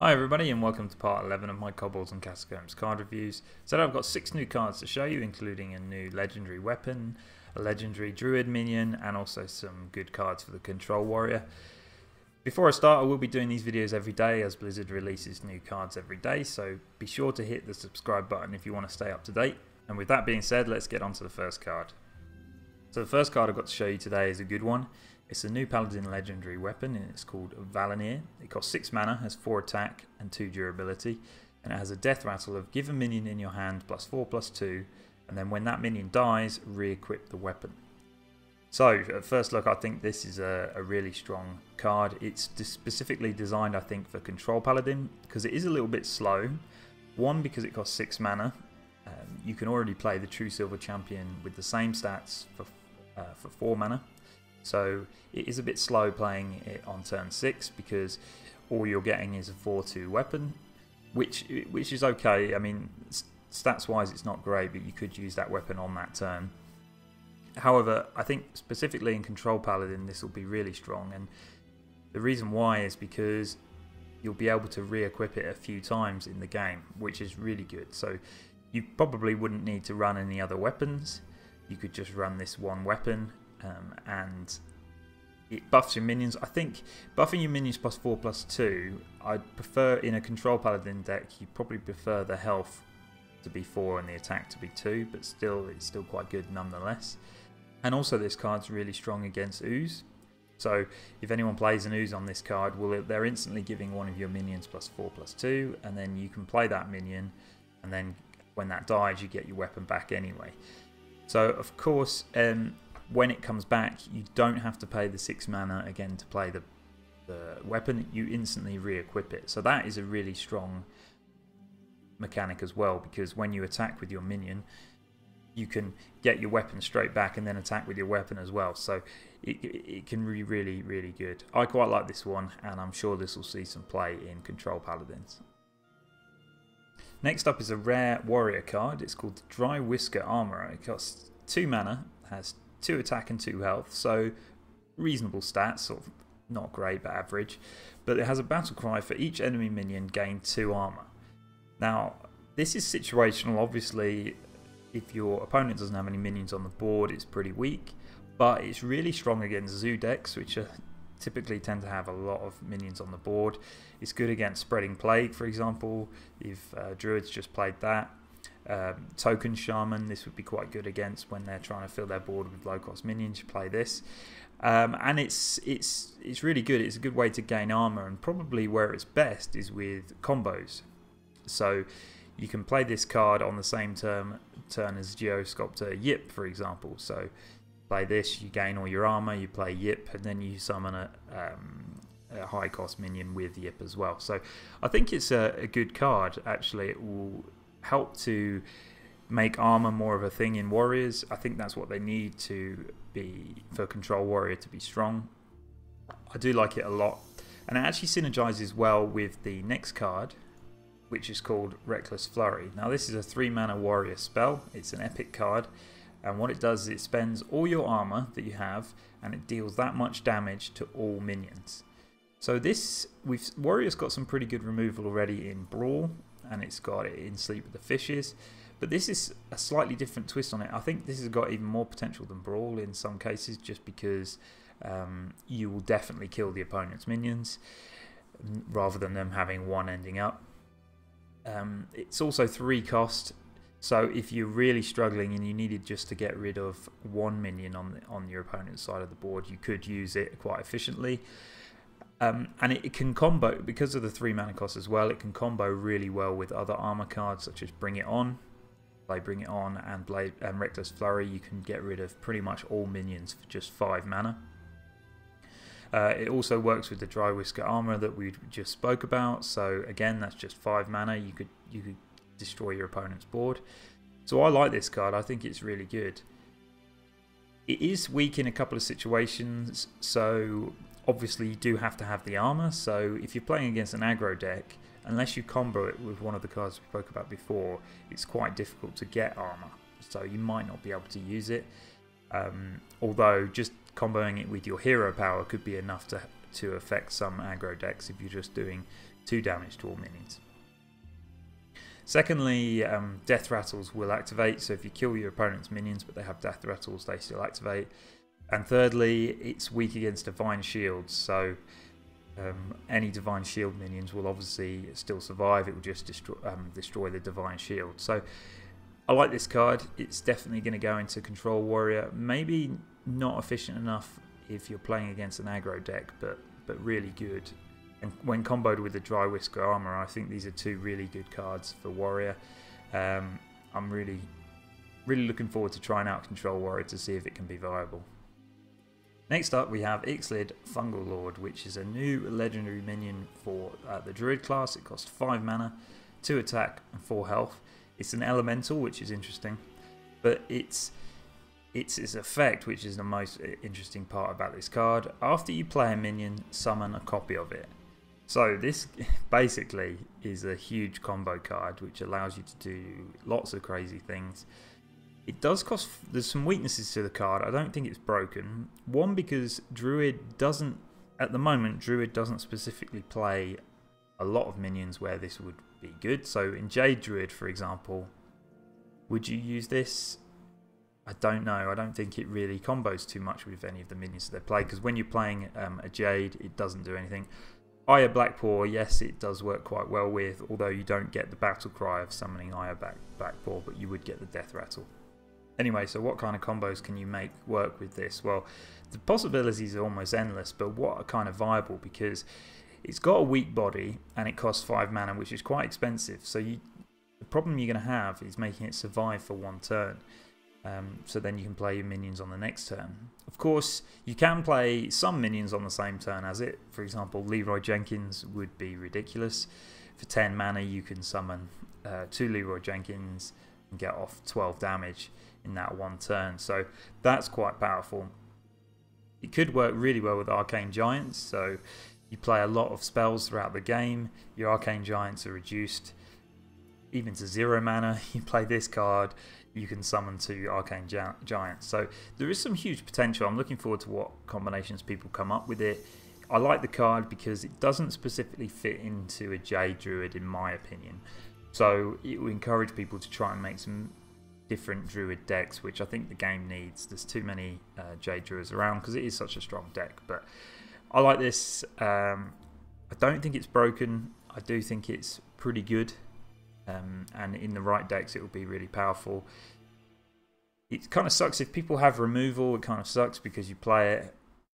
Hi everybody and welcome to part 11 of my Kobolds and Catacombs card reviews. So I've got 6 new cards to show you, including a new legendary weapon, a legendary druid minion, and also some good cards for the control warrior. Before I start, I will be doing these videos every day as Blizzard releases new cards every day, so be sure to hit the subscribe button if you want to stay up to date. And with that being said, let's get on to the first card. So the first card I've got to show you today is a good one. It's a new Paladin legendary weapon and it's called Paladin. It costs 6 mana, has 4 attack and 2 durability, and it has a death rattle of give a minion in your hand +4/+2, and then when that minion dies, re-equip the weapon. So at first look, I think this is a really strong card. It's specifically designed, I think, for control Paladin because it is a little bit slow. One, because it costs 6 mana. You can already play the True Silver Champion with the same stats for 4 mana. So it is a bit slow playing it on turn 6 because all you're getting is a 4/2 weapon, which is okay. I mean, stats wise it's not great, but you could use that weapon on that turn. However, I think specifically in Control Paladin this will be really strong, and the reason why is because you'll be able to re-equip it a few times in the game, which is really good. So you probably wouldn't need to run any other weapons. You could just run this one weapon. And it buffs your minions. I think buffing your minions +4/+2, I'd prefer in a control paladin deck, you probably prefer the health to be 4 and the attack to be 2, but still it's still quite good nonetheless. And also this card's really strong against ooze. So if anyone plays an ooze on this card, they're instantly giving one of your minions +4/+2, and then you can play that minion, and then when that dies you get your weapon back anyway. So of course when it comes back, you don't have to pay the 6 mana again to play the weapon. You instantly re-equip it. So that is a really strong mechanic as well, because when you attack with your minion, you can get your weapon straight back and then attack with your weapon as well. So it can be really, really good. I quite like this one, and I'm sure this will see some play in Control Paladins. Next up is a rare warrior card. It's called Drywhisker Armor. It costs 2 mana, has 2 attack and 2 health, so reasonable stats, sort of not great but average. But it has a battle cry: for each enemy minion gain 2 armor. Now this is situational. Obviously if your opponent doesn't have any minions on the board it's pretty weak, but it's really strong against zoo decks, which typically tend to have a lot of minions on the board. It's good against Spreading Plague, for example, if druids just played that. Token Shaman, this would be quite good against when they're trying to fill their board with low cost minions. You play this, and it's really good. It's a good way to gain armor, and probably where it's best is with combos. So you can play this card on the same turn as Geosculptor Yip, for example. So play this, you gain all your armor, you play Yip, and then you summon a high cost minion with Yip as well. So I think it's a good card. Actually, it will help to make armor more of a thing in warriors. I think that's what they need to be for control warrior to be strong. I do like it a lot, and it actually synergizes well with the next card, which is called Reckless Flurry. Now this is a 3 mana warrior spell. It's an epic card, and what it does is it spends all your armor that you have and it deals that much damage to all minions. So this, warrior's got some pretty good removal already in Brawl, and it's got it in Sleep with the Fishes, but this is a slightly different twist on it. I think this has got even more potential than Brawl in some cases, just because you will definitely kill the opponent's minions rather than them having one ending up. It's also 3 cost, so if you're really struggling and you needed just to get rid of one minion on your opponent's side of the board, you could use it quite efficiently. And it can combo, because of the 3 mana cost as well, it can combo really well with other armor cards such as Bring It On. Play Bring It On and Reckless Flurry. You can get rid of pretty much all minions for just 5 mana. It also works with the Drywhisker Armor that we just spoke about. So again, that's just 5 mana. You could destroy your opponent's board. So I like this card. I think it's really good. It is weak in a couple of situations, so obviously you do have to have the armor. So if you're playing against an aggro deck, unless you combo it with one of the cards we spoke about before, it's quite difficult to get armor, so you might not be able to use it. Although just comboing it with your hero power could be enough to affect some aggro decks if you're just doing 2 damage to all minions. Secondly, death rattles will activate, so if you kill your opponent's minions but they have death rattles, they still activate. And thirdly, it's weak against divine shields, so any divine shield minions will obviously still survive. It will just destroy the divine shield. So I like this card. It's definitely going to go into control warrior. Maybe not efficient enough if you're playing against an aggro deck, but really good. And when comboed with the Drywhisker Armor, I think these are 2 really good cards for warrior. I'm really looking forward to trying out control warrior to see if it can be viable. Next up, we have Exod Fungal Lord, which is a new legendary minion for the Druid class. It costs 5 mana, 2 attack and 4 health. It's an elemental, which is interesting, but it's its effect, which is the most interesting part about this card. After you play a minion, summon a copy of it. So this basically is a huge combo card, which allows you to do lots of crazy things. It does cost, there's some weaknesses to the card. I don't think it's broken. One, because Druid doesn't, at the moment, Druid doesn't specifically play a lot of minions where this would be good. So in Jade Druid, for example, would you use this? I don't know. I don't think it really combos too much with any of the minions that they play, because when you're playing a Jade, it doesn't do anything. Aya Blackpaw, yes, it does work quite well with, although you don't get the battle cry of summoning Aya Blackpaw, but you would get the death rattle. Anyway, so what kind of combos can you make work with this? Well, the possibilities are almost endless, but what are kind of viable, because it's got a weak body and it costs 5 mana, which is quite expensive. So the problem you're going to have is making it survive for 1 turn. So then you can play your minions on the next turn. Of course, you can play some minions on the same turn as it. For example, Leroy Jenkins would be ridiculous. For 10 mana, you can summon 2 Leroy Jenkins and get off 12 damage in that 1 turn. So that's quite powerful. It could work really well with Arcane Giants. So you play a lot of spells throughout the game. Your Arcane Giants are reduced even to 0 mana. You play this card, you can summon 2 Arcane Giants. So there is some huge potential. I'm looking forward to what combinations people come up with it. I like the card because it doesn't specifically fit into a Jade Druid, in my opinion. So it will encourage people to try and make some different Druid decks, which I think the game needs. There's too many Jade Druids around because it is such a strong deck. But I like this. I don't think it's broken. I do think it's pretty good. And in the right decks it will be really powerful. It kind of sucks if people have removal. It kind of sucks because you play it,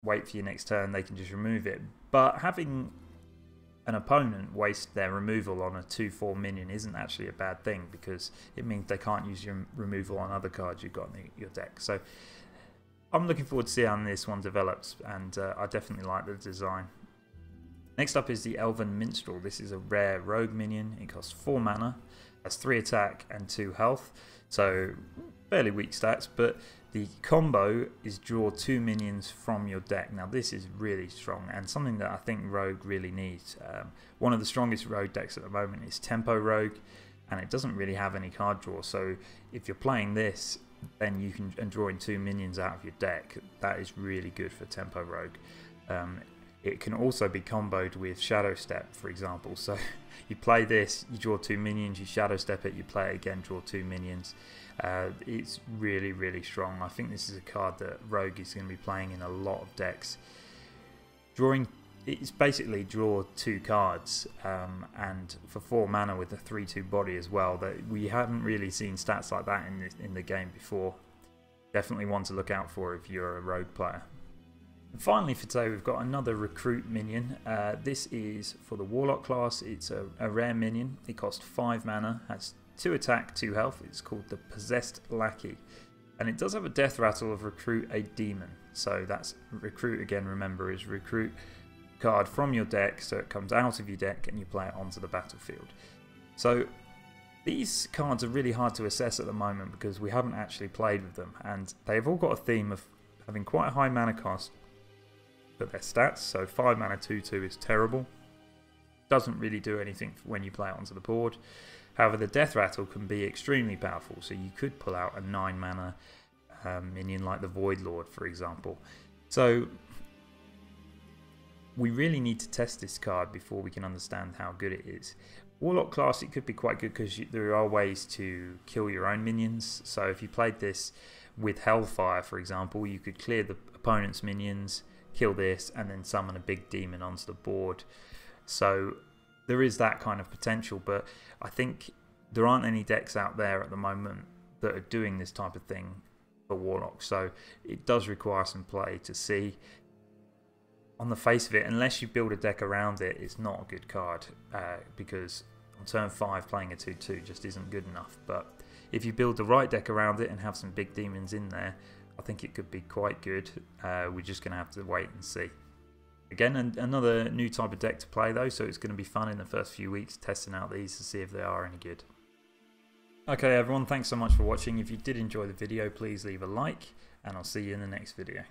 wait for your next turn, they can just remove it. But having an opponent waste their removal on a 2/4 minion isn't actually a bad thing, because it means they can't use your removal on other cards you've got in your deck. So I'm looking forward to see how this one develops, and I definitely like the design. Next up is the Elven Minstrel. This is a rare rogue minion. It costs 4 mana, has 3 attack and 2 health, so fairly weak stats, but the combo is draw 2 minions from your deck. Now this is really strong and something that I think Rogue really needs. One of the strongest rogue decks at the moment is Tempo Rogue, and it doesn't really have any card draw, so if you're playing this, then you can draw in 2 minions out of your deck. That is really good for Tempo Rogue. It can also be comboed with Shadow Step, for example. So you play this, you draw 2 minions, you Shadow Step it, you play it again, draw 2 minions. It's really, really strong. I think this is a card that Rogue is going to be playing in a lot of decks. It's basically draw 2 cards, and for 4 mana with a 3/2 body as well. That we haven't really seen stats like that in the game before. Definitely one to look out for if you're a Rogue player. And finally for today, we've got another recruit minion. This is for the Warlock class. It's a rare minion. It costs 5 mana, has 2 attack, 2 health. It's called the Possessed Lackey, and it does have a death rattle of recruit a demon. So that's recruit again. Remember, is recruit card from your deck, so it comes out of your deck and you play it onto the battlefield. So these cards are really hard to assess at the moment because we haven't actually played with them, and they've all got a theme of having quite a high mana cost. But their stats, so 5 mana 2/2 is terrible. Doesn't really do anything when you play it onto the board. However, the death rattle can be extremely powerful, so you could pull out a 9 mana minion like the Void Lord, for example. So we really need to test this card before we can understand how good it is. Warlock class, it could be quite good because there are ways to kill your own minions. So if you played this with Hellfire, for example, you could clear the opponent's minions, kill this, and then summon a big demon onto the board. So there is that kind of potential, but I think there aren't any decks out there at the moment that are doing this type of thing for Warlock. So it does require some play to see. On the face of it, unless you build a deck around it, it's not a good card because on turn 5 playing a 2/2 just isn't good enough. But if you build the right deck around it and have some big demons in there, I think it could be quite good. We're just going to have to wait and see. Again, another new type of deck to play though, so it's going to be fun in the first few weeks testing out these to see if they are any good. Okay everyone, thanks so much for watching. If you did enjoy the video, please leave a like, and I'll see you in the next video.